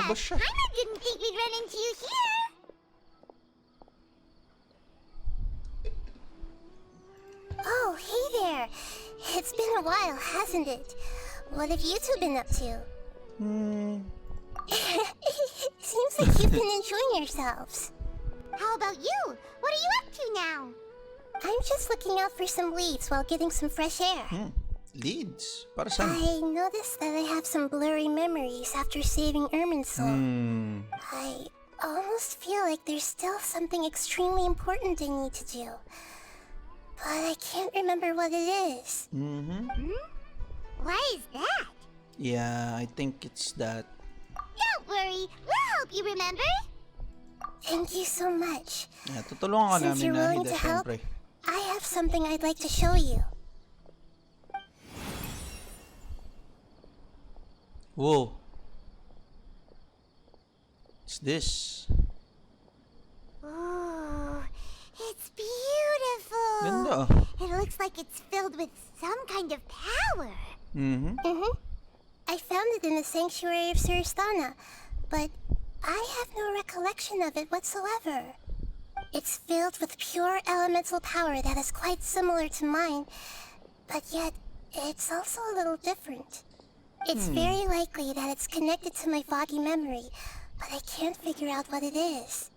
Naubos siya. I didn't think we'd run into you here. Oh, hey there. It's been a while, hasn't it? What have you two been up to? Seems like you've been enjoying yourselves. How about you? What are you up to now? I'm just looking out for some leads while getting some fresh air. Leads? Para saan? I noticed that I have some blurry memories after saving Ermin's soul. I almost feel like there's still something extremely important I need to do. But I can't remember what it is. Why is that? Yeah, I think it's that. Don't worry, we'll help you remember. Thank you so much. Yeah, tutulungan ka Since namin, you're willing Nahida, to help, syempre. I have something I'd like to show you. Whoa. What's this? Oh, it's beautiful. Ganda. It looks like it's filled with some kind of power. I found it in the sanctuary of Suristana, but I have no recollection of it whatsoever. It's filled with pure elemental power that is quite similar to mine, but yet it's also a little different. It's very likely that it's connected to my foggy memory, but I can't figure out what it is.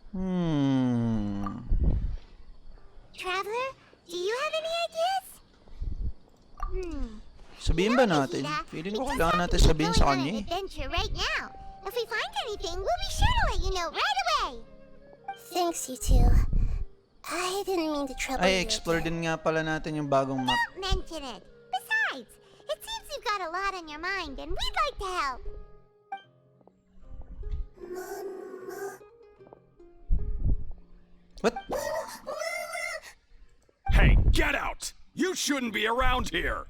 Traveler, do you have any ideas? Sabihin ba natin? Feeling ko kailangan natin sabihin sa kanya eh. Adventure right now. If we find anything, we'll be sure to let you know right away. Thanks, you two. I didn't mean to trouble you. Ay, explore din nga pala natin yung bagong map. Don't mention it. Besides, it seems you've got a lot on your mind, and we'd like to help. What? Hey, get out! You shouldn't be around here!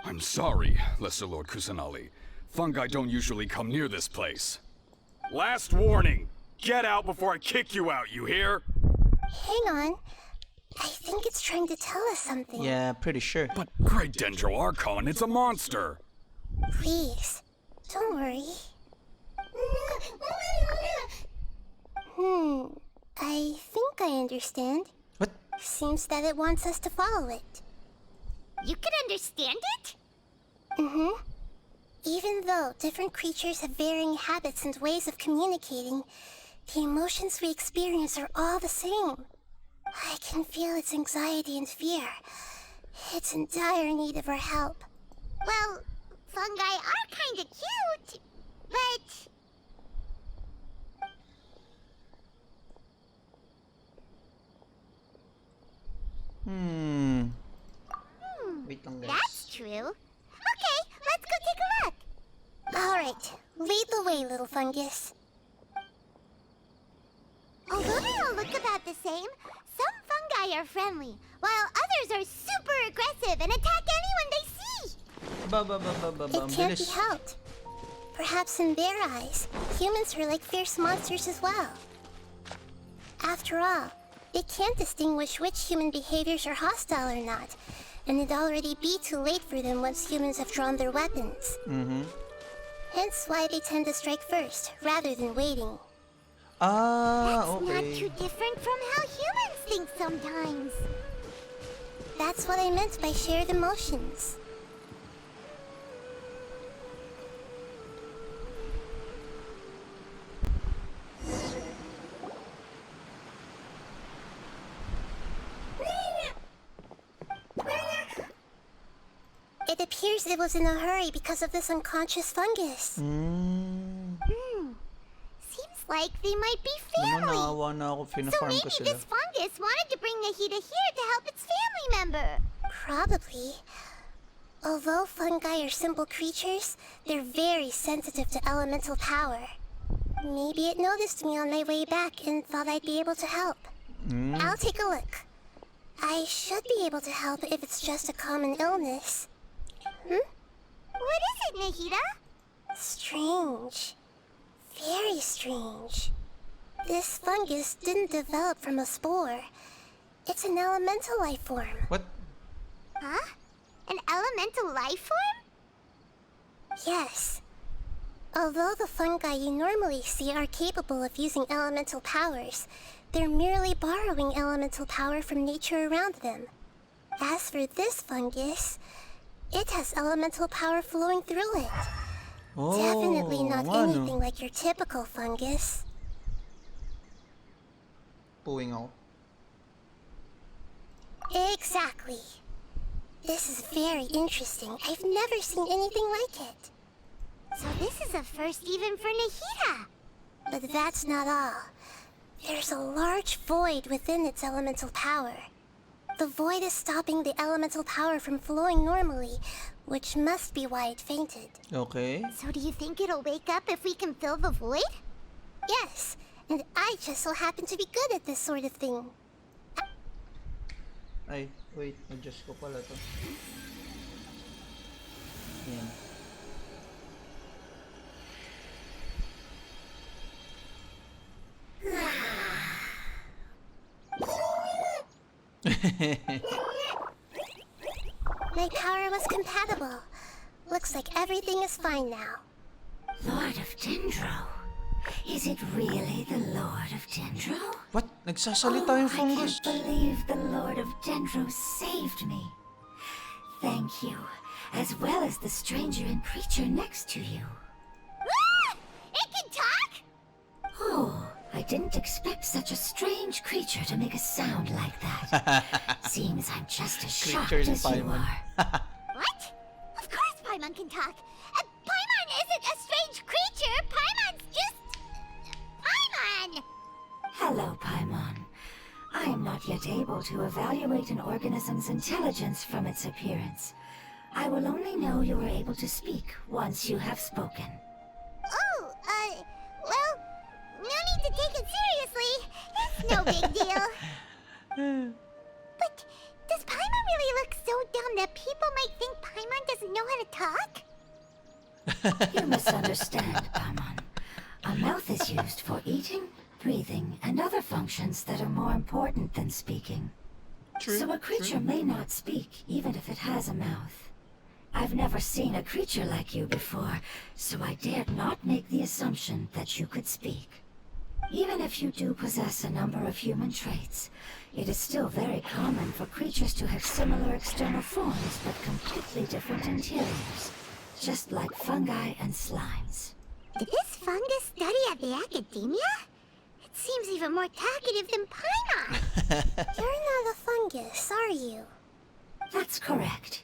I'm sorry, Lesser Lord Kusanali. Fungi don't usually come near this place. Last warning! Get out before I kick you out, you hear? Hang on. I think it's trying to tell us something. Yeah, pretty sure. But Great Dendro Archon, it's a monster! Please, don't worry. I think I understand. What? Seems that it wants us to follow it. You can understand it? Even though different creatures have varying habits and ways of communicating, the emotions we experience are all the same. I can feel its anxiety and fear. It's in dire need of our help. Well, fungi are kinda cute, but... Wait lang, guys. That's true. Okay, let's go take a look. Alright, lead the way, little fungus. Although they all look about the same, some fungi are friendly, while others are super aggressive and attack anyone they see. It can't be helped. Perhaps in their eyes, humans are like fierce monsters as well. After all, they can't distinguish which human behaviors are hostile or not, and it'd already be too late for them once humans have drawn their weapons. Hence why they tend to strike first, rather than waiting. Ah, That's not okay. too different from how humans think sometimes. That's what I meant by shared emotions. It appears it was in a hurry because of this unconscious fungus. Seems like they might be family. Naawa na ako, So fina-farm maybe ko sila. this fungus wanted to bring Nahida here to help its family member. Probably. Although fungi are simple creatures, they're very sensitive to elemental power. Maybe it noticed me on my way back and thought I'd be able to help. I'll take a look. I should be able to help if it's just a common illness. What is it, Nahida? Strange. Very strange. This fungus didn't develop from a spore. It's an elemental life form. What? Huh? An elemental life form? Yes. Although the fungi you normally see are capable of using elemental powers, they're merely borrowing elemental power from nature around them. As for this fungus, it has elemental power flowing through it. Definitely not anything like your typical fungus. Puwing ako. Exactly. This is very interesting. I've never seen anything like it. So this is a first even for Nahida. But that's not all. There's a large void within its elemental power. The void is stopping the elemental power from flowing normally, which must be why it fainted. Okay. So do you think it'll wake up if we can fill the void? Yes, and I just so happen to be good at this sort of thing. Ay, wait. Adjust ko pala to. Yan. My power was compatible. Looks like everything is fine now. Lord of Dendro? Is it really the Lord of Dendro? What? Nagsasalita yung fungus? I can't believe the Lord of Dendro saved me. Thank you, as well as the stranger and creature next to you. It can talk? Oh, I didn't expect such a strange creature to make a sound like that. Seems I'm just as shocked Creature as you Paimon. are. What? Of course Paimon can talk. Paimon isn't a strange creature. Paimon's just... Paimon! Hello, Paimon. I am not yet able to evaluate an organism's intelligence from its appearance. I will only know you are able to speak once you have spoken. Oh, well, no need to take it seriously. It's no big deal. But does Paimon really look so dumb that people might think Paimon doesn't know how to talk? You misunderstand, Paimon. A mouth is used for eating, breathing, and other functions that are more important than speaking. True. So a creature may not speak, even if it has a mouth. I've never seen a creature like you before, so I dared not make the assumption that you could speak. Even if you do possess a number of human traits, it is still very common for creatures to have similar external forms but completely different interiors, just like fungi and slimes. Did this fungus study at the academia? It seems even more talkative than Paimon. You're not a fungus, are you? That's correct.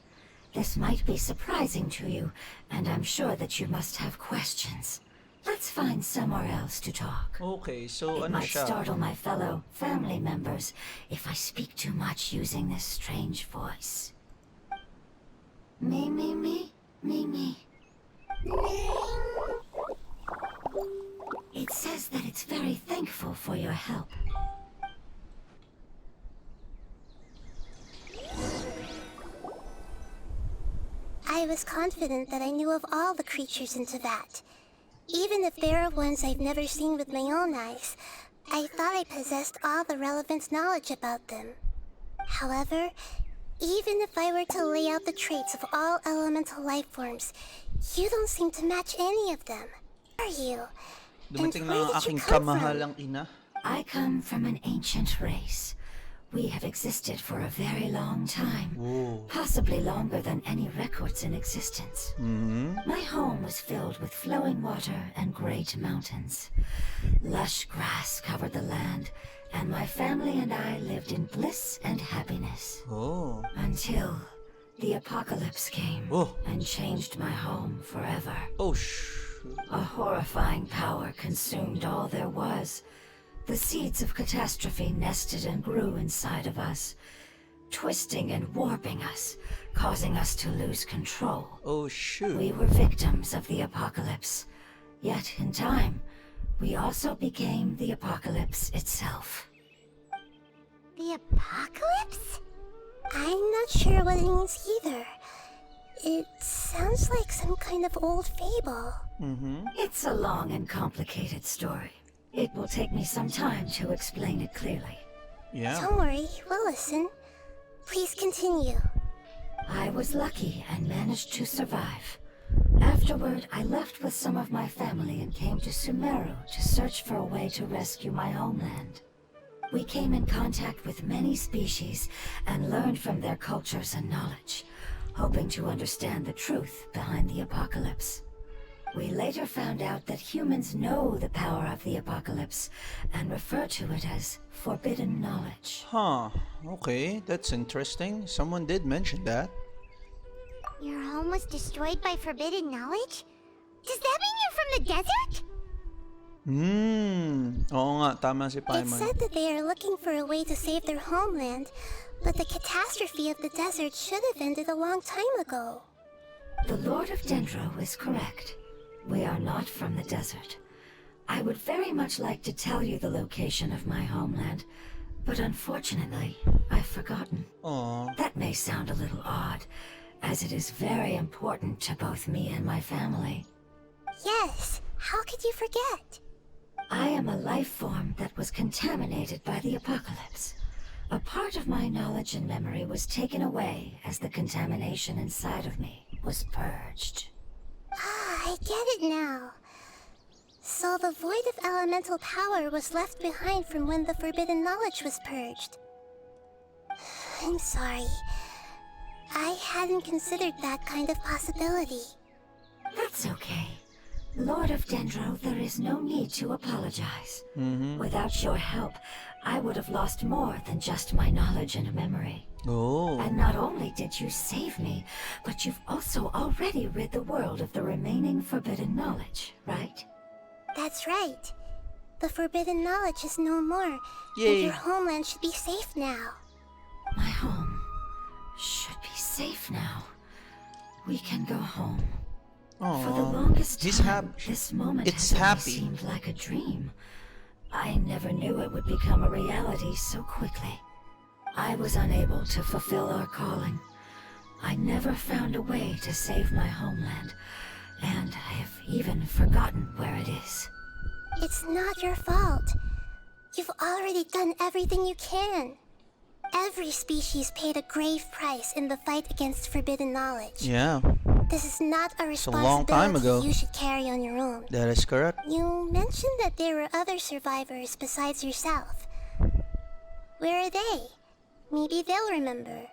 This might be surprising to you, and I'm sure that you must have questions. Let's find somewhere else to talk. Okay, so It ano might siya? startle my fellow family members if I speak too much using this strange voice. Me, me, me, me, me. It says that it's very thankful for your help. I was confident that I knew of all the creatures in Teyvat. Even if there are ones I've never seen with my own eyes, I thought I possessed all the relevant knowledge about them. However, even if I were to lay out the traits of all elemental life forms, you don't seem to match any of them. Are you? Dumating And na where ang did you aking come from? kamahalang ina. I come from an ancient race. We have existed for a very long time. Whoa. Possibly longer than any records in existence. Mm-hmm. My home was filled with flowing water and great mountains. Lush grass covered the land, and my family and I lived in bliss and happiness. Oh. Until the apocalypse came Oh. and changed my home forever. Oh, shoot. A horrifying power consumed all there was. The seeds of catastrophe nested and grew inside of us, twisting and warping us, causing us to lose control. Oh, shoot. We were victims of the apocalypse. Yet, in time, we also became the apocalypse itself. The apocalypse? I'm not sure what it means either. It sounds like some kind of old fable. Mm-hmm. It's a long and complicated story. It will take me some time to explain it clearly. Yeah. Don't worry, we'll listen. Please continue. I was lucky and managed to survive. Afterward, I left with some of my family and came to Sumeru to search for a way to rescue my homeland. We came in contact with many species and learned from their cultures and knowledge, hoping to understand the truth behind the apocalypse. We later found out that humans know the power of the apocalypse and refer to it as forbidden knowledge. Huh. Okay, that's interesting. Someone did mention that. Your home was destroyed by forbidden knowledge? Does that mean you're from the desert? Oo nga, tama si It Paimon. said that they are looking for a way to save their homeland, but the catastrophe of the desert should have ended a long time ago. The Lord of Dendro is correct. We are not from the desert. I would very much like to tell you the location of my homeland, but unfortunately, I've forgotten. Aw. That may sound a little odd, as it is very important to both me and my family. Yes, how could you forget? I am a life form that was contaminated by the apocalypse. A part of my knowledge and memory was taken away as the contamination inside of me was purged. Ah, I get it now. So the void of elemental power was left behind from when the forbidden knowledge was purged. I'm sorry. I hadn't considered that kind of possibility. That's okay. Lord of Dendro, there is no need to apologize. Without your help, I would have lost more than just my knowledge and memory. Oh. And not only did you save me, but you've also already rid the world of the remaining forbidden knowledge, right? That's right. The forbidden knowledge is no more, Yay. and your homeland should be safe now. My home should be safe now. We can go home. For the Aw. longest He's time, happy. this moment It's has only happy. seemed like a dream. I never knew it would become a reality so quickly. I was unable to fulfill our calling. I never found a way to save my homeland, and I have even forgotten where it is. It's not your fault. You've already done everything you can. Every species paid a grave price in the fight against forbidden knowledge. Yeah, This is not a a long time responsibility ago. you should carry on your own. that is correct. You mentioned that there were other survivors besides yourself. Where are they? Maybe they'll remember.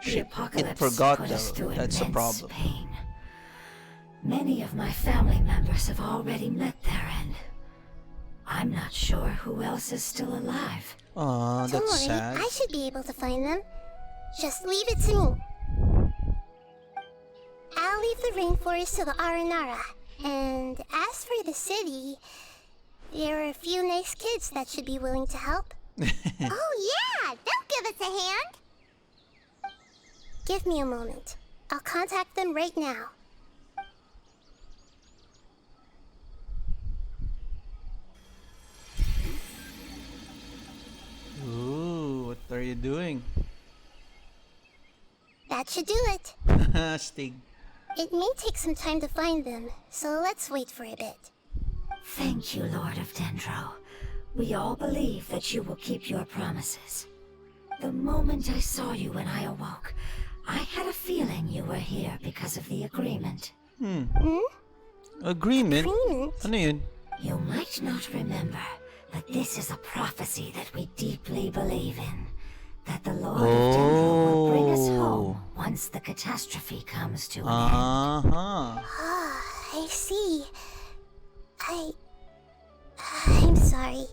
The apocalypse forgot, put us though. through That's a immense problem. pain. Many of my family members have already met their end. I'm not sure who else is still alive. Aw, Don't that's worry, sad. I should be able to find them. Just leave it to me. I'll leave the rainforest to the Aranara. And as for the city, there are a few nice kids that should be willing to help. Oh yeah, they'll give us a hand. Give me a moment. I'll contact them right now. Ooh, what are you doing? That should do it. Stig. It may take some time to find them, so let's wait for a bit. Thank you, Lord of Dendro. We all believe that you will keep your promises. The moment I saw you when I awoke, I had a feeling you were here because of the agreement. Agreement? Agreement? Ano yun? You might not remember, but this is a prophecy that we deeply believe in. That the Lord of Dendro will bring us home once the catastrophe comes to an end. Uh-huh. Ah, I see. I'm sorry.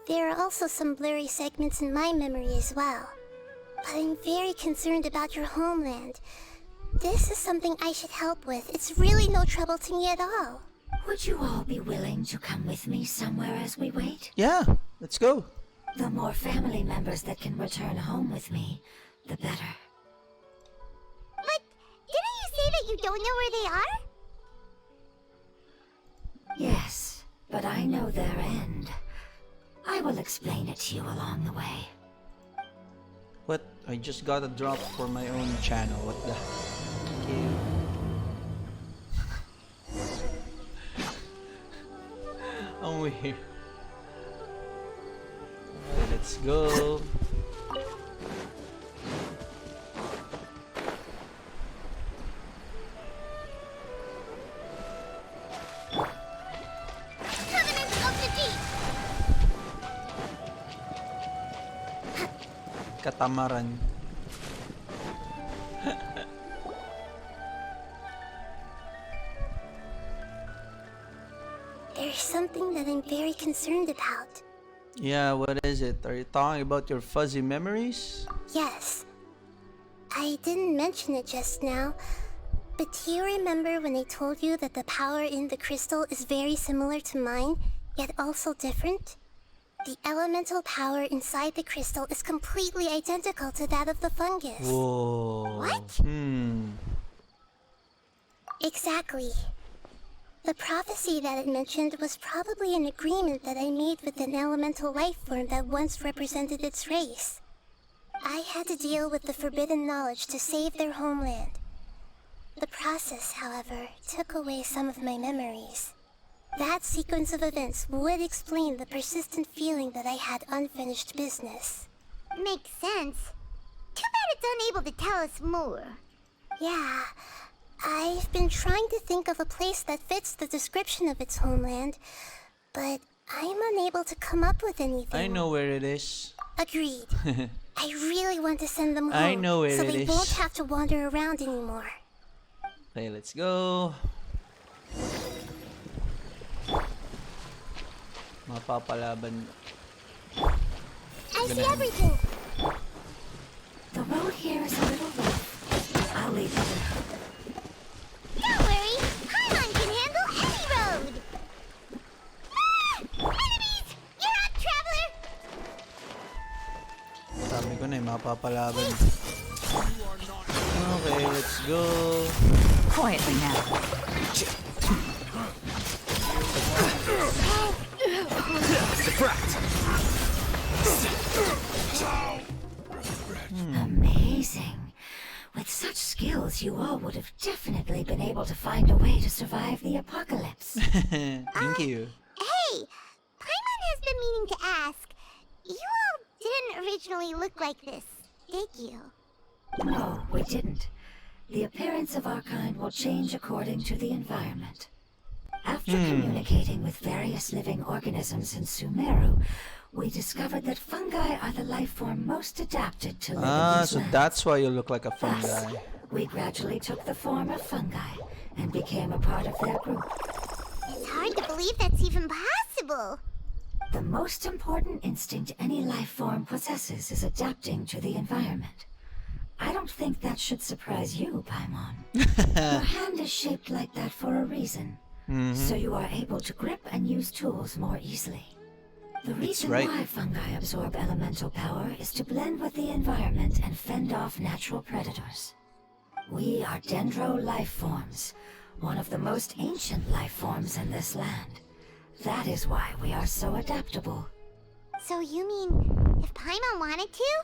There are also some blurry segments in my memory as well. But I'm very concerned about your homeland. This is something I should help with. It's really no trouble to me at all. Would you all be willing to come with me somewhere as we wait? Yeah, let's go. The more family members that can return home with me, the better. But didn't you say that you don't know where they are? Yes, but I know their end. I will explain it to you along the way. What? I just got a drop for my own channel. What the? Okay. I'm weird. Alright, let's go. Katamaran. There's something that I'm very concerned about. Yeah, what is it? Are you talking about your fuzzy memories? Yes. I didn't mention it just now, but do you remember when I told you that the power in the crystal is very similar to mine, yet also different? The elemental power inside the crystal is completely identical to that of the fungus. Whoa. What? Exactly. The prophecy that it mentioned was probably an agreement that I made with an elemental life form that once represented its race. I had to deal with the forbidden knowledge to save their homeland. The process, however, took away some of my memories. That sequence of events would explain the persistent feeling that I had unfinished business. Makes sense. Too bad it's unable to tell us more. Yeah, I've been trying to think of a place that fits the description of its homeland, but I'm unable to come up with anything. I know where it is. Agreed. I really want to send them home I know where so it they is. won't have to wander around anymore. Okay, let's go. Mapapalaban. I see everything. The road here is a little rough. I'll leave it there. Don't worry, Paimon can handle any road. Enemies! You're up, traveler! Sabi ko na eh, mapapalaban. Okay, let's go. Quietly now. Amazing. With such skills, you all would have definitely been able to find a way to survive the apocalypse. Thank you. Hey, Paimon has been meaning to ask. You all didn't originally look like this, did you? No, we didn't. The appearance of our kind will change according to the environment. After communicating with various living organisms in Sumeru, we discovered that fungi are the life form most adapted to live in these So lands. that's why you look like a Thus, fungi. we gradually took the form of fungi and became a part of their group. It's hard to believe that's even possible. The most important instinct any life form possesses is adapting to the environment. I don't think that should surprise you, Paimon. Your hand is shaped like that for a reason, so you are able to grip and use tools more easily. The reason right. why fungi absorb elemental power is to blend with the environment and fend off natural predators. We are dendro life forms, one of the most ancient life forms in this land. That is why we are so adaptable. So you mean, if Paimon wanted to,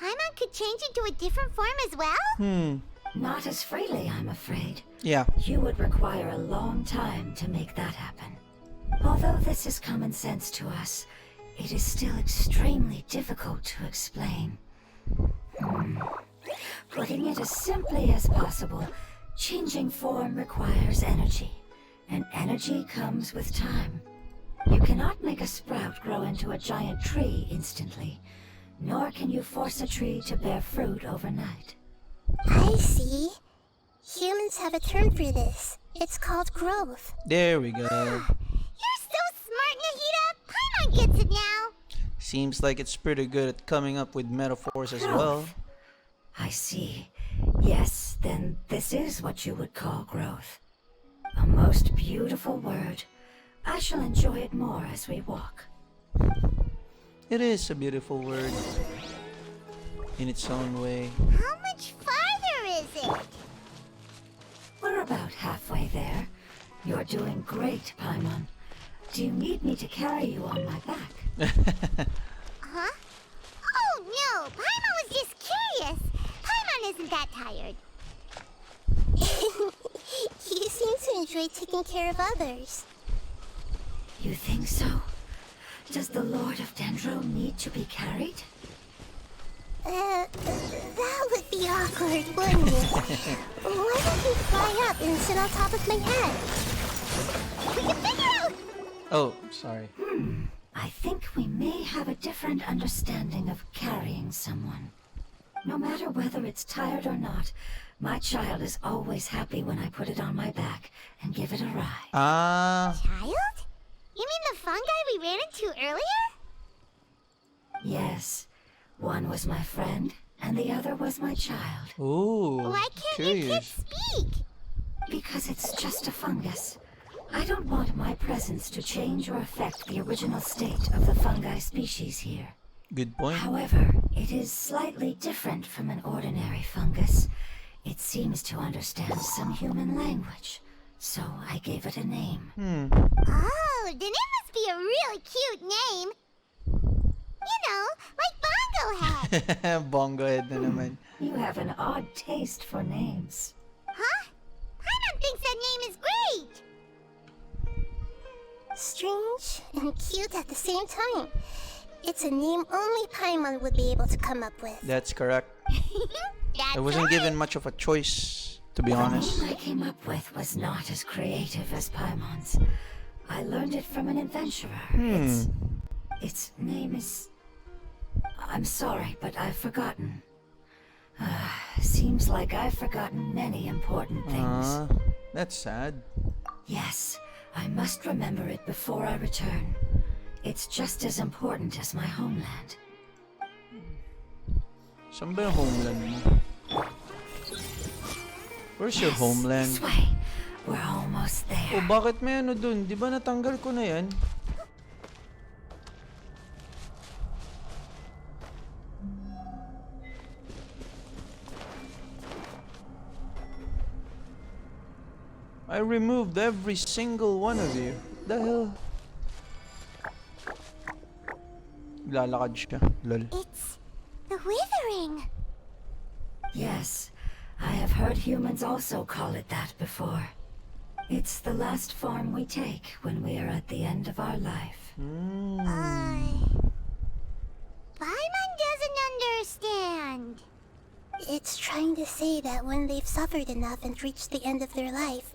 Paimon could change into a different form as well? Not as freely, I'm afraid. Yeah. You would require a long time to make that happen. Although this is common sense to us, it is still extremely difficult to explain. Putting it as simply as possible, changing form requires energy, and energy comes with time. You cannot make a sprout grow into a giant tree instantly, nor can you force a tree to bear fruit overnight. I see. Humans have a term for this. It's called growth. There we go. You're so smart, Nahida! Paimon gets it now! Seems like it's pretty good at coming up with metaphors as well. Growth. I see. Yes, then this is what you would call growth. A most beautiful word. I shall enjoy it more as we walk. It is a beautiful word. In its own way. How much farther is it? We're about halfway there. You're doing great, Paimon. Do you need me to carry you on my back? Huh? Oh no, Paimon was just curious. Paimon isn't that tired. You seem to enjoy taking care of others. You think so? Does the Lord of Dendro need to be carried? That would be awkward, wouldn't it? Why don't you fly up and sit on top of my head? We can figure out! Oh, sorry. I I think we may have a different understanding of carrying someone. No matter whether it's tired or not, my child is always happy when I put it on my back and give it a ride. Ah, Child? You mean the fungi we ran into earlier? Yes, one was my friend, and the other was my child. ooh, Why can't your kid curious. speak? Because it's just a fungus. I don't want my presence to change or affect the original state of the fungi species here. Good point. However, it is slightly different from an ordinary fungus. It seems to understand some human language, so I gave it a name. Oh, then it must be a really cute name. You know, like Bongo Head. Bongo head na naman. You have an odd taste for names. Huh? Paimon thinks that name is great. Strange and cute at the same time. It's a name only Paimon would be able to come up with. That's correct. That's I wasn't right. given much of a choice, to be The honest. name I came up with was not as creative as Paimon's. I learned it from an adventurer. Its name is... I'm sorry, but I've forgotten. Seems like I've forgotten many important things. That's sad. Yes, I must remember it before I return. It's just as important as my homeland. Saan ba yung homeland mo? Where's your homeland? This way. We're almost Oh, there. bakit may ano dun? Di ba natanggal ko na yan? I removed every single one of you. The hell? Lalakad siya. Lol. It's the withering. Yes, I have heard humans also call it that before. It's the last form we take when we are at the end of our life. Paimon doesn't understand. It's trying to say that when they've suffered enough and reached the end of their life,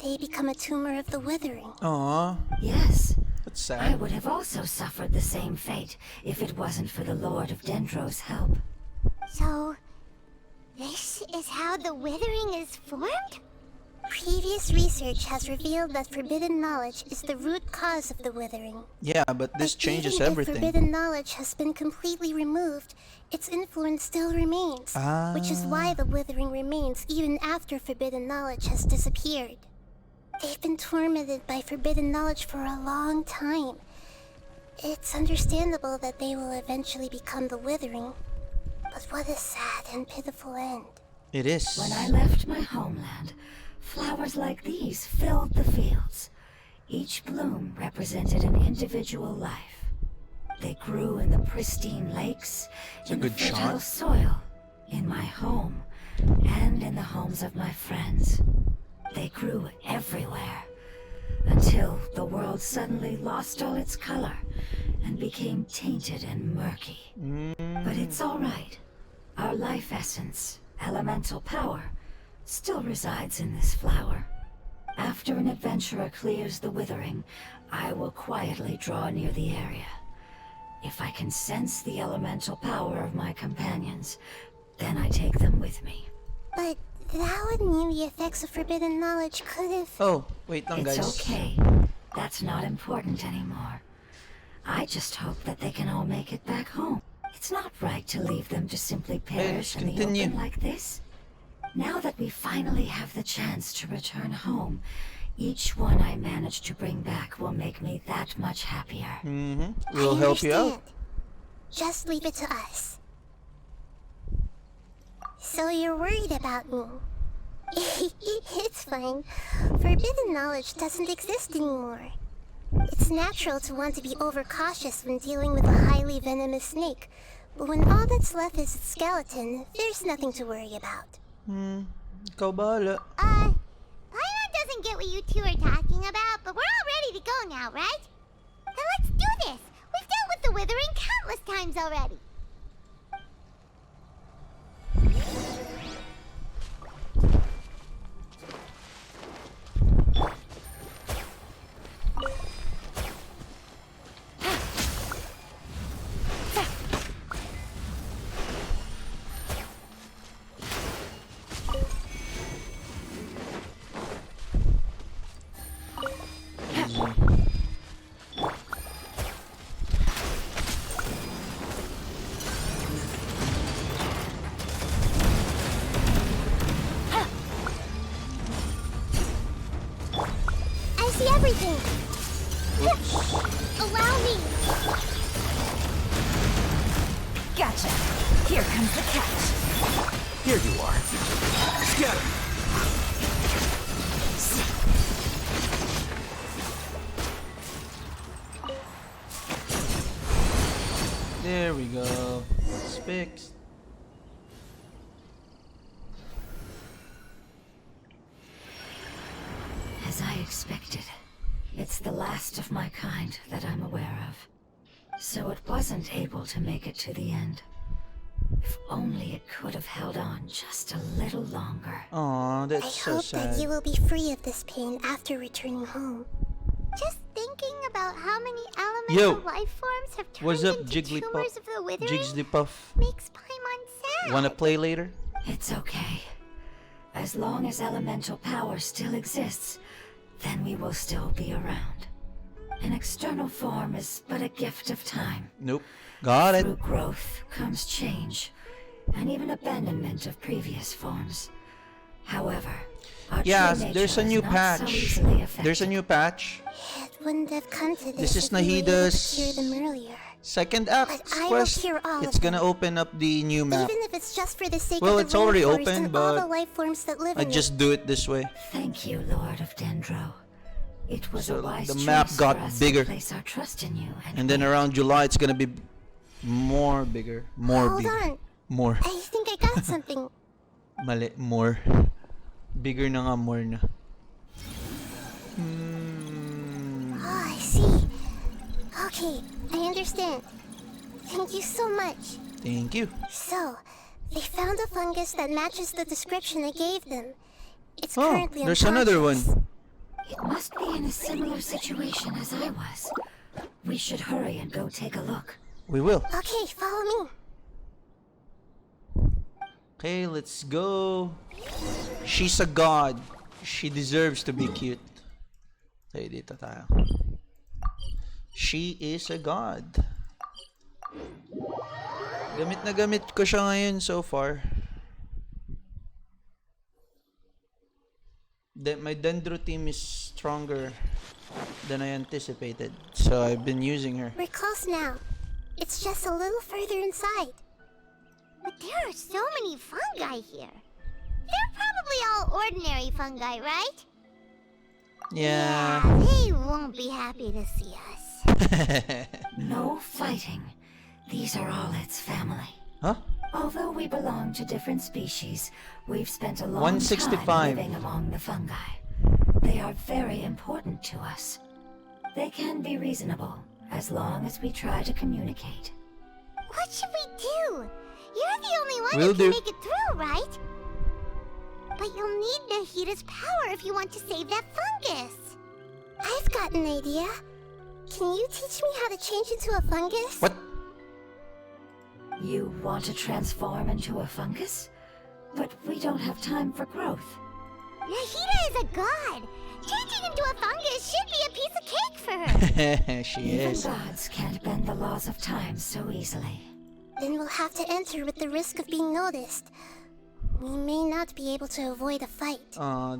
they become a tumor of the withering. Aw, Yes, that's I sad. would have also suffered the same fate if it wasn't for the Lord of Dendro's help. So, this is how the withering is formed? Previous research has revealed that forbidden knowledge is the root cause of the withering. Yeah, but this But changes even everything. If forbidden knowledge has been completely removed, its influence still remains, which is why the withering remains even after forbidden knowledge has disappeared. They've been tormented by forbidden knowledge for a long time. It's understandable that they will eventually become the withering, but what a sad and pitiful end. It is. When I left my homeland, flowers like these filled the fields. Each bloom represented an individual life. They grew in the pristine lakes, in the good fertile shot. soil, in my home, and in the homes of my friends. They grew everywhere, until the world suddenly lost all its color and became tainted and murky. But it's all right. Our life essence, elemental power, still resides in this flower. After an adventurer clears the withering, I will quietly draw near the area. If I can sense the elemental power of my companions, then I take them with me. But that would mean the effects of forbidden knowledge could have... Oh, wait lang It's guys. okay. That's not important anymore. I just hope that they can all make it back home. It's not right to leave them to simply perish in the continue. open like this. Now that we finally have the chance to return home, each one I manage to bring back will make me that much happier. We'll help you out. Just leave it to us. So you're worried about me? It's fine. Forbidden knowledge doesn't exist anymore. It's natural to want to be overcautious when dealing with a highly venomous snake, but when all that's left is its skeleton, there's nothing to worry about. Ikaw bahala. Paimon doesn't get what you two are talking about, but we're all ready to go now, right? Then let's do this! We've dealt with the withering countless times already! Here comes the catch. Here you are. Get him! There we go. It's fixed. As I expected, it's the last of my kind that I'm aware of. So it wasn't able to make it to the end. If only it could have held on just a little longer. Aw, I that's so hope that sad. you will be free of this pain after returning home. Just thinking about how many Yo, elemental life forms have turned what's up, into Jigglypuff? tumors of the withering Jigglypuff? makes Paimon sad. Wanna play later? It's okay. As long as elemental power still exists, then we will still be around. An external form is but a gift of time. Nope. Got it. Through growth comes change, and even abandonment of previous forms. However, our Yeah, true there's nature a is new not so patch. easily affected. There's a new patch. It wouldn't have come to This is if we were able to Nahida's cure them earlier. second act But I will quest. cure all It's of gonna them. open up the new map. Even if it's just for the sake Well, of the it's already rainforest open, and all the but life forms that live I in just do it this way. Thank you, Lord of Dendro. It was So a wise the map choice got for us bigger. to place our trust in you, And then around July, it's gonna be more bigger. More Hold bigger. on. More. I think I got something. Mali. More. Bigger na nga, more na. Oh, I see. Okay, I understand. Thank you so much. Thank you. So, they found a fungus that matches the description I gave them. It's Oh, currently there's another unconscious. one. it must be in a similar situation as I was. We should hurry and go take a look. We will. Okay, follow me. Okay, let's go. She's a god. She deserves to be cute. Tayo dito tayo. She is a god. Gamit na gamit ko siya ngayon so far. My Dendro team is stronger than I anticipated, so I've been using her. We're close now. It's just a little further inside. But there are so many fungi here. They're probably all ordinary fungi, right? Yeah. They won't be happy to see us. No fighting. These are all its family. Huh? Although we belong to different species, we've spent a long 165. time living among the fungi. They are very important to us. They can be reasonable, as long as we try to communicate. What should we do? You're the only one Will who can do. make it through, right? But you'll need Nahida's power if you want to save that fungus. I've got an idea. Can you teach me how to change into a fungus? What? You want to transform into a fungus? But we don't have time for growth. Nahida is a god. Changing into a fungus should be a piece of cake for her. She Even is. gods can't bend the laws of time so easily. Then we'll have to enter with the risk of being noticed. We may not be able to avoid a fight.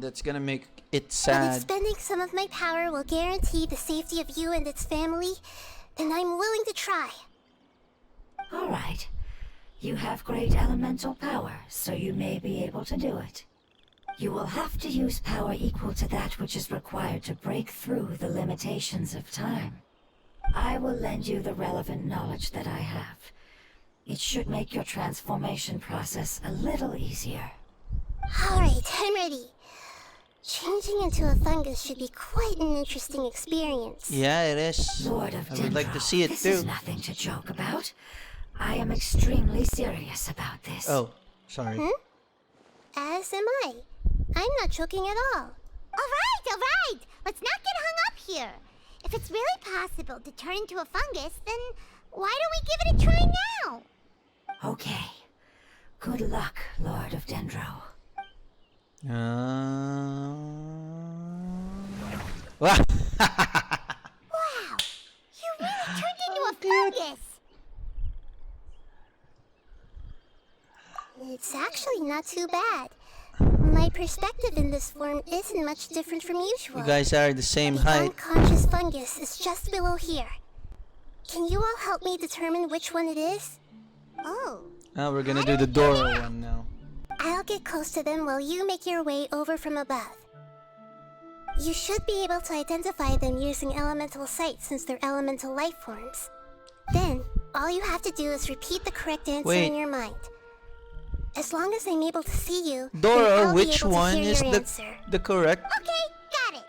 That's gonna make it But if sad. spending some of my power will guarantee the safety of you and its family, then I'm willing to try. All right. You have great elemental power, so you may be able to do it. You will have to use power equal to that which is required to break through the limitations of time. I will lend you the relevant knowledge that I have. It should make your transformation process a little easier. Alright, I'm ready. Changing into a fungus should be quite an interesting experience. Yeah, it is. Lord of I would like to Dendro, see it this too. is nothing to joke about. I am extremely serious about this. Oh, sorry. As am I. I'm not joking at all. All right. Let's not get hung up here. If it's really possible to turn into a fungus, then why don't we give it a try now? Okay. Good luck, Lord of Dendro. Wow. Wow, you really turned into a fungus. It's actually not too bad. My perspective in this form isn't much different from usual. You guys are the same The height. unconscious fungus is just below here. Can you all help me determine which one it is? Oh, Now we're gonna do the Dora one now. I'll get close to them while you make your way over from above. You should be able to identify them using elemental sight since they're elemental life forms. Then, all you have to do is repeat the correct answer in your mind. As long as I'm able to see you, Dora, then I'll which be able to one hear is your the answer. correct Okay, got it.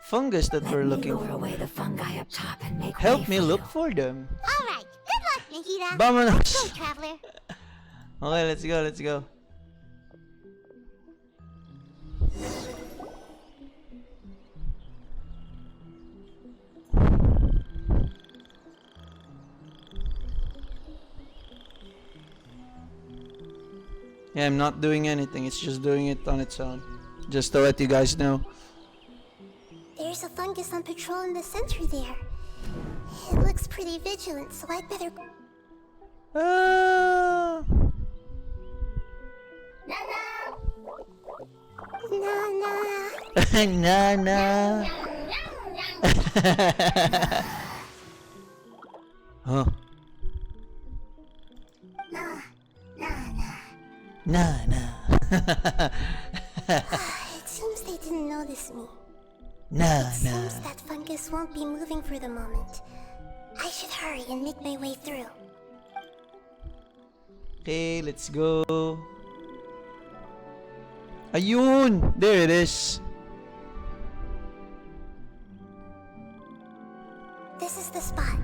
fungus that we're Let me looking lure for? away the fungi up top and make Help way me for look you. for them. All right, good luck, Nahida. Vámonos. Let's go, traveler. Okay, let's go, let's go. Yeah, I'm not doing anything. It's just doing it on its own. Just to let you guys know. There's a fungus on patrol in the center there. It looks pretty vigilant, so I'd better... Ah. Nah. Nah. Huh. Nah. It seems they didn't notice me. Nah. Seems that fungus won't be moving for the moment. I should hurry and make my way through. Okay, let's go. Ayun! There it is. This is the spot.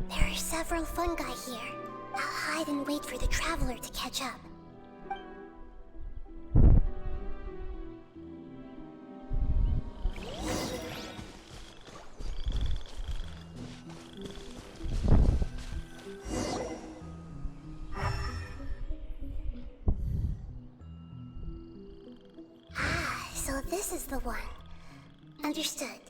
There are several fungi here. I'll hide and wait for the traveler to catch up. So this is the one. Understood.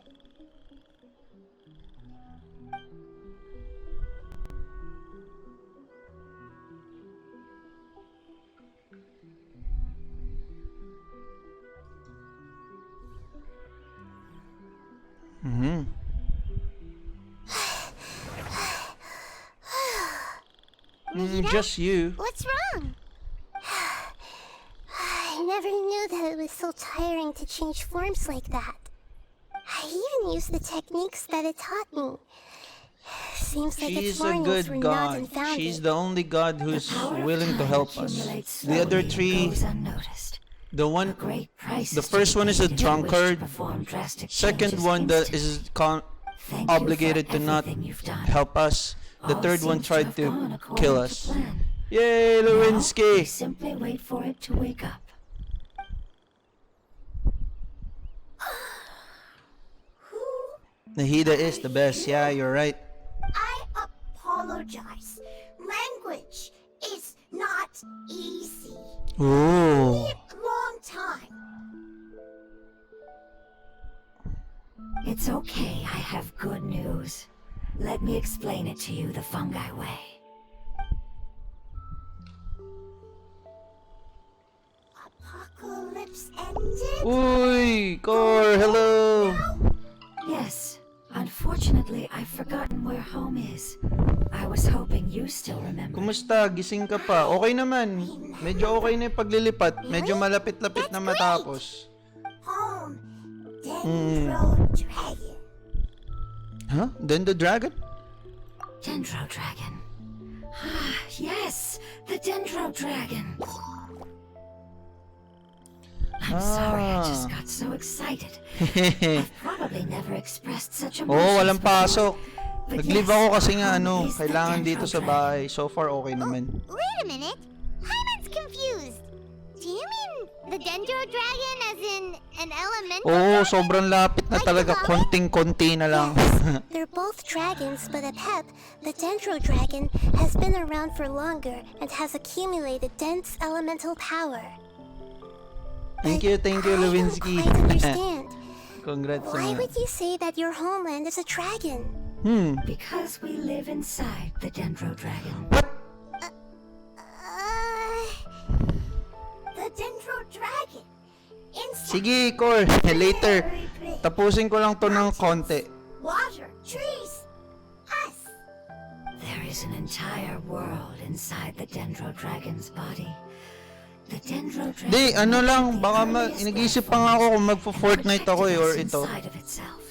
Just you. What's wrong? I never knew that it was so tiring to change forms like that. I even used the techniques that it taught me. Seems like its She's a warnings were good not god. unfounded. She's the only god who's Power of willing to time help us. accumulates The other slowly and three, goes unnoticed. the A one, great price the is to first be one is a paid if you wish to drunkard. perform drastic Second changes one that instantly. is Thank you obligated for to not everything you've done. help us. The All third one seems tried have to gone according kill to us. plan. Yay, Now, we Lewinsky! simply wait for it to wake up. Nahida is the best. Yeah, you're right. I apologize. Language is not easy. Ooh. Long time. It's okay, I have good news. Let me explain it to you the fungi way. Apocalypse ended. Uy, Cor, hello. Yes, unfortunately, I've forgotten where home is. I was hoping you still remember. Kumusta? Gising ka pa? Okay naman. Medyo okay na yung paglilipat. Medyo malapit-lapit na matapos. Home. Dendro Dragon. Huh? Then the dragon? Dendro Dragon. Ah, yes, the Dendro Dragon. I'm sorry, I just got so excited. I've probably never expressed such emotions Oo, walang before. pasok. But Nag-leave yes, ako kasi nga home is the kailangan Dendro dito sa Dragon. bahay. So far, okay naman. Wait a minute. Hyman's confused. Do you mean the Dendro Dragon as in an elemental Oo, dragon? sobrang lapit na talaga. Konting-konti na lang. They're both dragons, but at Hep, the Dendro Dragon has been around for longer and has accumulated dense elemental power. Thank you, I don't Lewinsky. quite understand. Congrats sa Why mga. would you say that your homeland is a dragon? Because we live inside the Dendro Dragon. The Dendro Dragon. Inside. Sige, Cor. Later. Tapusin ko lang to ng konti. Water, trees, us. There is an entire world inside the Dendro Dragon. dragon's body. The dendro dragon Di, ano lang, the baka earliest nag-iisip life pa nga ako forms kung and magpo-Fortnite ako protected or us ito. inside of itself.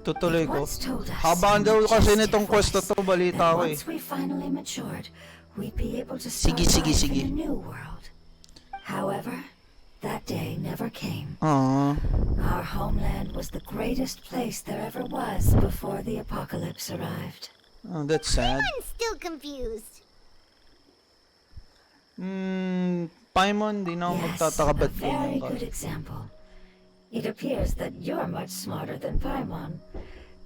Tutuloy It ko. once told us Habang in daw kasi majestic nitong quest na voice to, balita that ko eh. once we finally matured, we'd be able to start Sige. life in a new world. However, that day never came. Aww. Our homeland was the greatest place there ever was before the apocalypse arrived. Oh, that's sad. I'm still confused. Paimon, di na ako magtataka a ba't very ganyan ka. good example. It appears that you're much smarter than Paimon.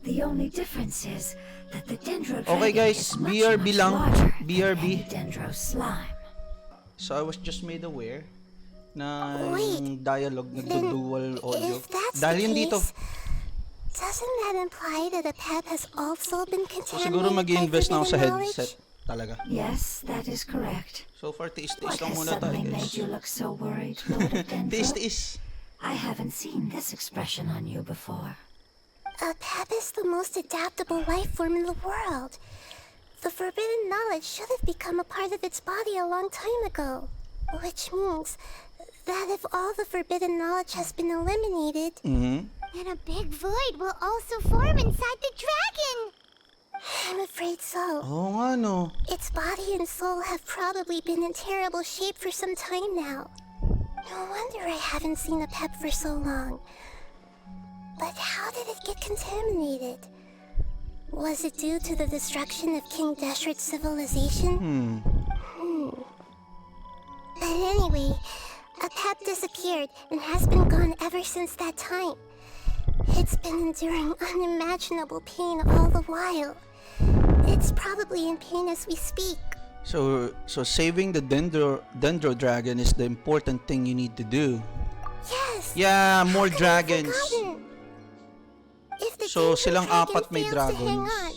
The only difference is that the dendro dragon Okay guys, is much, BRB much lang. larger than BRB. any dendro slime. So I was just made aware na Wait, yung dialogue nagdo-dual audio. If that's Dahil the yun dito, case, doesn't that imply that the pep has also been so contaminated siguro mag-i-invest na ako sa by forbidden knowledge? headset talaga. Yes, that is correct. So far, tiis-tiis What lang has muna tayo suddenly guys. made you look so worried, Lord of Dendro? Tiis-tiis. I haven't seen this expression on you before. A pep is the most adaptable life form in the world. The forbidden knowledge should have become a part of its body a long time ago. Which means that if all the forbidden knowledge has been eliminated, Mhm. And a big void will also form inside the dragon. I'm afraid so. Oo nga no. Its body and soul have probably been in terrible shape for some time now. No wonder I haven't seen a pep for so long. But how did it get contaminated? Was it due to the destruction of King Deshret's civilization? But anyway, a pep disappeared and has been gone ever since that time. It's been enduring unimaginable pain all the while. It's probably in pain as we speak. So saving the dendro dragon is the important thing you need to do. Yes! Yeah, more How could I have dragons. forgotten? If the So, Dendro silang dragon apat may fails to hang dragons. on,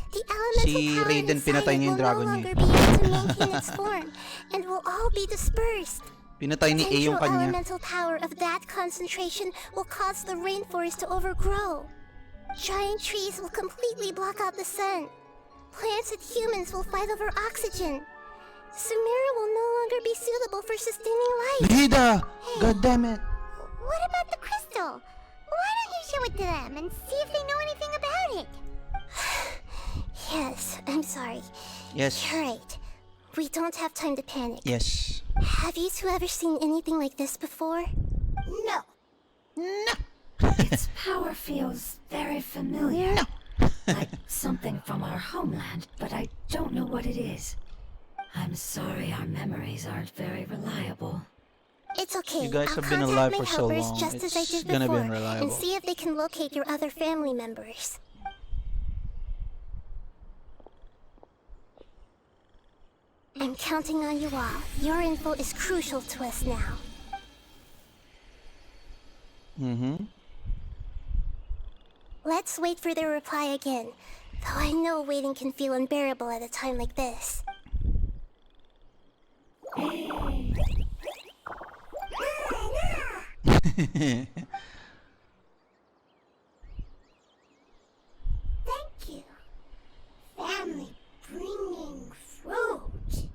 the elemental Si power Raiden inside pinatay it niya yung will dragon no niya. longer be able to maintain its form, and will all be dispersed. Pinatay ni A yung Central kanya. elemental power of that concentration will cause the rainforest to overgrow. Giant trees will completely block out the sun. Plants and humans will fight over oxygen. Sumeru will no longer be suitable for sustaining life. Nahida! God damn it! What about the crystal? Why don't you show it to them and see if they know anything about it? Yes, I'm sorry. Yes. You're right. We don't have time to panic. Yes. Have you two ever seen anything like this before? No. Its power feels very familiar. Like something from our homeland, but I don't know what it is. I'm sorry our memories aren't very reliable. It's okay. You guys I'll have been contact alive my for so helpers long, just as I it's did gonna be before, and unreliable. see if they can locate your other family members. I'm counting on you all. Your info is crucial to us now. Let's wait for their reply again. Though I know waiting can feel unbearable at a time like this. Thank you. Family bringing fruit.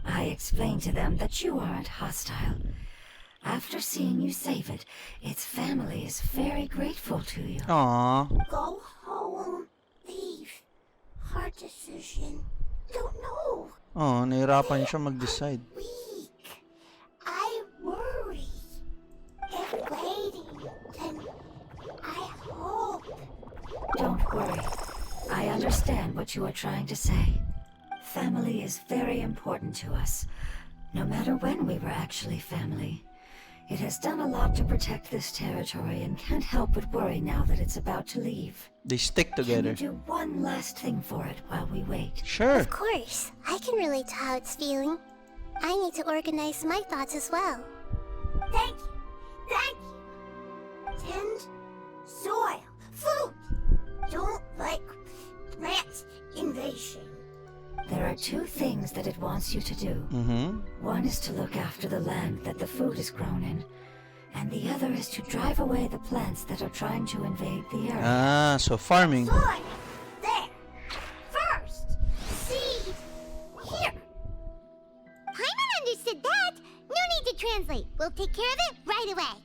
I explained to them that you aren't hostile. After seeing you save it, its family is very grateful to you. Aww. Go home. Leave. Hard decision. Don't know. Oh, nahirapan siya mag-decide. Weak. I worry. If waiting, then I hope. Don't worry. I understand what you are trying to say. Family is very important to us, no matter when we were actually family. It has done a lot to protect this territory and can't help but worry now that it's about to leave. They stick Can together. you do one last thing for it while we wait? Sure. Of course, I can relate to how it's feeling. I need to organize my thoughts as well. Thank you. Thank you. Tend soil. Food. Don't like plant invasion. There are two things that it wants you to do. One is to look after the land that the food is grown in, and the other is to drive away the plants that are trying to invade the area. Ah, so farming. Soil. There. First. Seed. Here. Paimon understood that. No need to translate. We'll take care of it right away.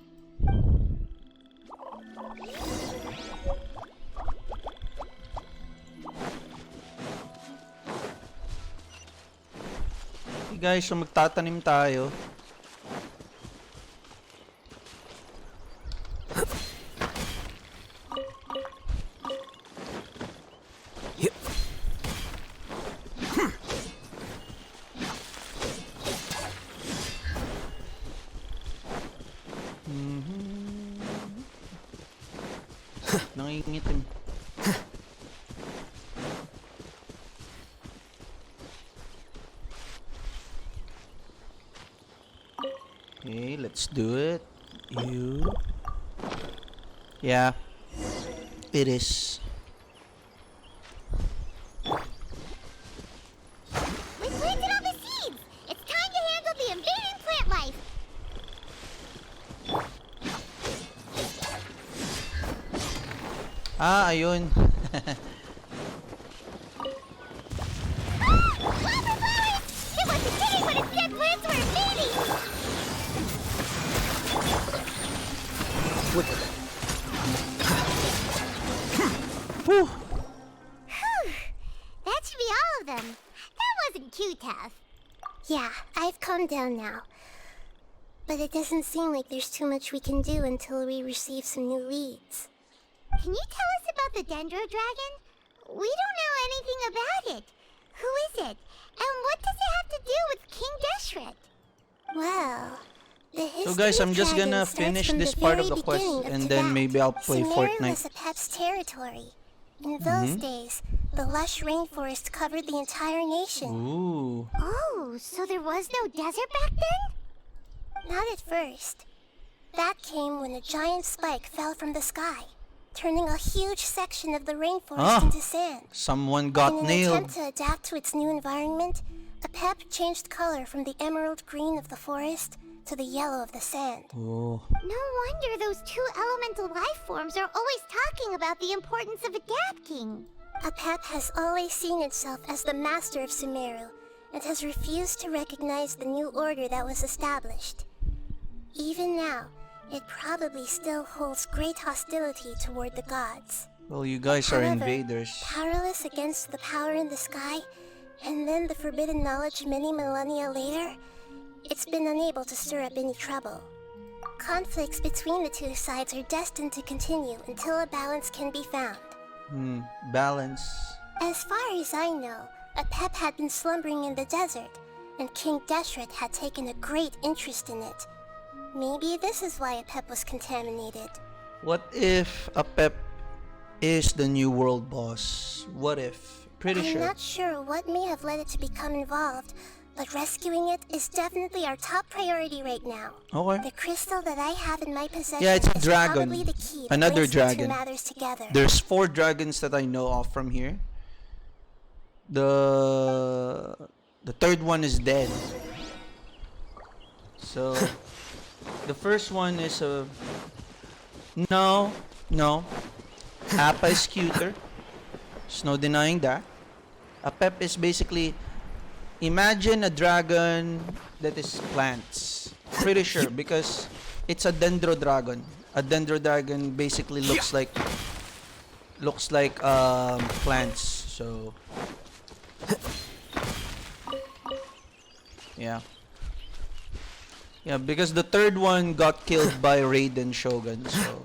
Hey guys, so magtatanim tayo. Nangingitim. Okay, let's do it. You. Yeah. It is. We planted all the seeds. It's time to handle the invading plant life. Ah, ayun. Wildflowers! It wasn't kidding when it said plants were invading. Whew. That should be all of them. That wasn't too tough. Yeah, I've calmed down now. But it doesn't seem like there's too much we can do until we receive some new leads. Can you tell us about the Dendro Dragon? We don't know anything about it. Who is it? And what does it have to do with King Deshret? Well, the history So guys, I'm of just gonna dragons starts finish from this the part of very the quest beginning of and then Tibet. maybe I'll play Sumeru Fortnite. was Apep's territory. In those days, the lush rainforest covered the entire nation. Ooh. Oh, so there was no desert back then? Not at first. That came when a giant spike fell from the sky, turning a huge section of the rainforest into sand. Someone In got an nailed. attempt to adapt to its new environment, Apep changed color from the emerald green of the forest to the yellow of the sand. Oh. No wonder those two elemental life forms are always talking about the importance of adapting. Apep has always seen itself as the master of Sumeru and has refused to recognize the new order that was established. Even now, it probably still holds great hostility toward the gods. Well, you guys are However, invaders. Powerless against the power in the sky, and then the forbidden knowledge many millennia later, it's been unable to stir up any trouble. Conflicts between the two sides are destined to continue until a balance can be found. Balance. As far as I know, Apep had been slumbering in the desert, and King Deshret had taken a great interest in it. Maybe this is why Apep was contaminated. What if Apep is the new world boss? What if? Pretty I'm sure. not sure what may have led it to become involved, but rescuing it is definitely our top priority right now. Okay. The crystal that I have in my possession Yeah, it's a is dragon. probably the key that Another brings the two dragon. matters together. There's 4 dragons that I know of from here. The third one is dead. So the first one is a no. Appa is cuter. There's no denying that. Apep is basically, imagine a dragon that is plants. Pretty sure because it's a dendro dragon. A dendro dragon basically looks like plants. So yeah, because the third one got killed by Raiden Shogun. So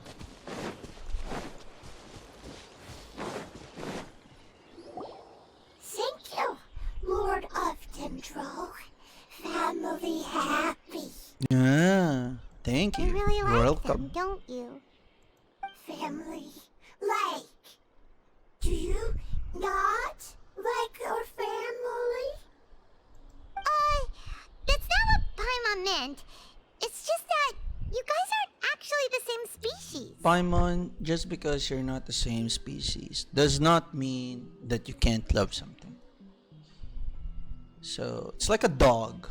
Thank you, Lord of Dendro. Family happy. yeah, thank You you. really like Welcome. them, don't you? Family like. Do you not like your family? That's not what Paimon meant. It's just that you guys aren't actually the same species. Paimon, just because you're not the same species does not mean that you can't love something. So it's like a dog.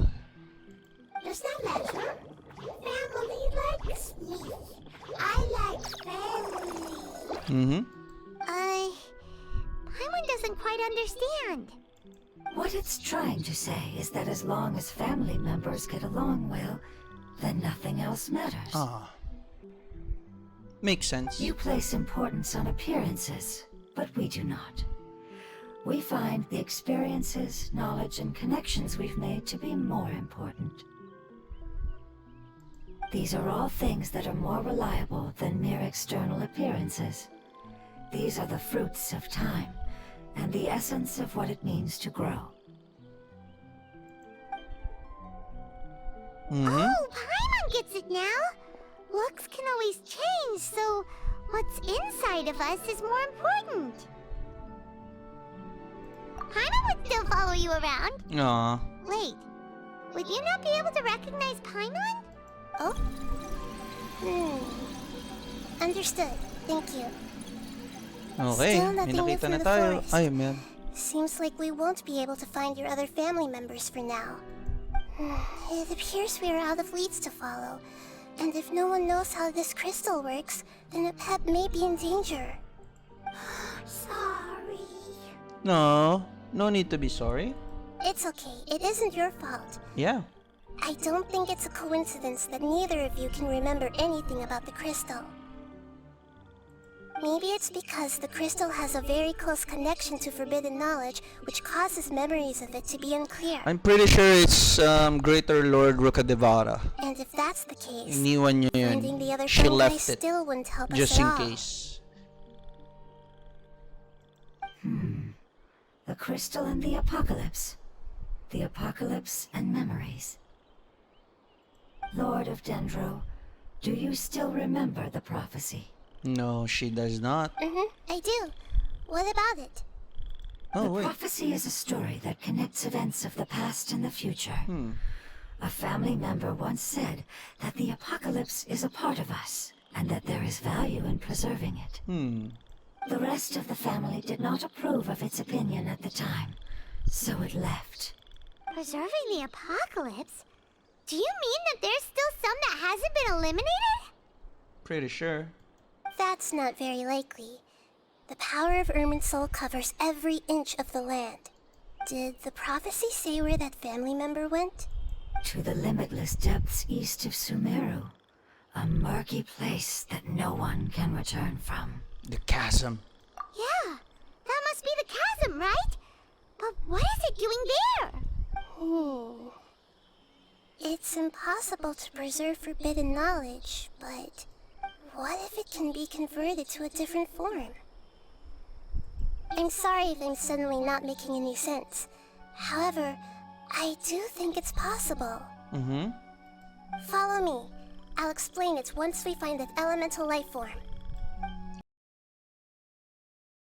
Does that matter? Family likes me. I like family. Mm-hmm. Paimon doesn't quite understand. What it's trying to say is that as long as family members get along well, then nothing else matters. Ah. Makes sense. You place importance on appearances, but we do not. We find the experiences, knowledge, and connections we've made to be more important. These are all things that are more reliable than mere external appearances. These are the fruits of time, and the essence of what it means to grow. Oh, Paimon gets it now! Looks can always change, so what's inside of us is more important. Paimon would still follow you around. Aw. Wait, would you not be able to recognize Paimon? Oh? Understood. Thank you. Okay, Still may nothing new nakita from na the tayo. forest. Ay, man. Seems like we won't be able to find your other family members for now. It appears we are out of leads to follow. And if no one knows how this crystal works, then a pet may be in danger. Sorry. No, no need to be sorry. It's okay. It isn't your fault. Yeah. I don't think it's a coincidence that neither of you can remember anything about the crystal. Maybe it's because the crystal has a very close connection to forbidden knowledge, which causes memories of it to be unclear. I'm pretty sure it's Greater Lord Rukadevara. And if that's the case, Iniwan niya yun. finding the other She fungi left it still wouldn't help us just at in all. case. The crystal and the apocalypse. The apocalypse and memories. Lord of Dendro, do you still remember the prophecy? No, she does not. I do. What about it? Oh, The wait. prophecy is a story that connects events of the past and the future. A family member once said that the apocalypse is a part of us, and that there is value in preserving it. The rest of the family did not approve of its opinion at the time, so it left. Preserving the apocalypse? Do you mean that there's still some that hasn't been eliminated? Pretty sure. That's not very likely. The power of Irminsul covers every inch of the land. Did the prophecy say where that family member went? To the limitless depths east of Sumeru, a murky place that no one can return from. The chasm. Yeah, that must be the chasm, right? But what is it doing there? It's impossible to preserve forbidden knowledge, but what if it can be converted to a different form? I'm sorry if I'm suddenly not making any sense. However, I do think it's possible. Follow me. I'll explain it once we find that elemental life form.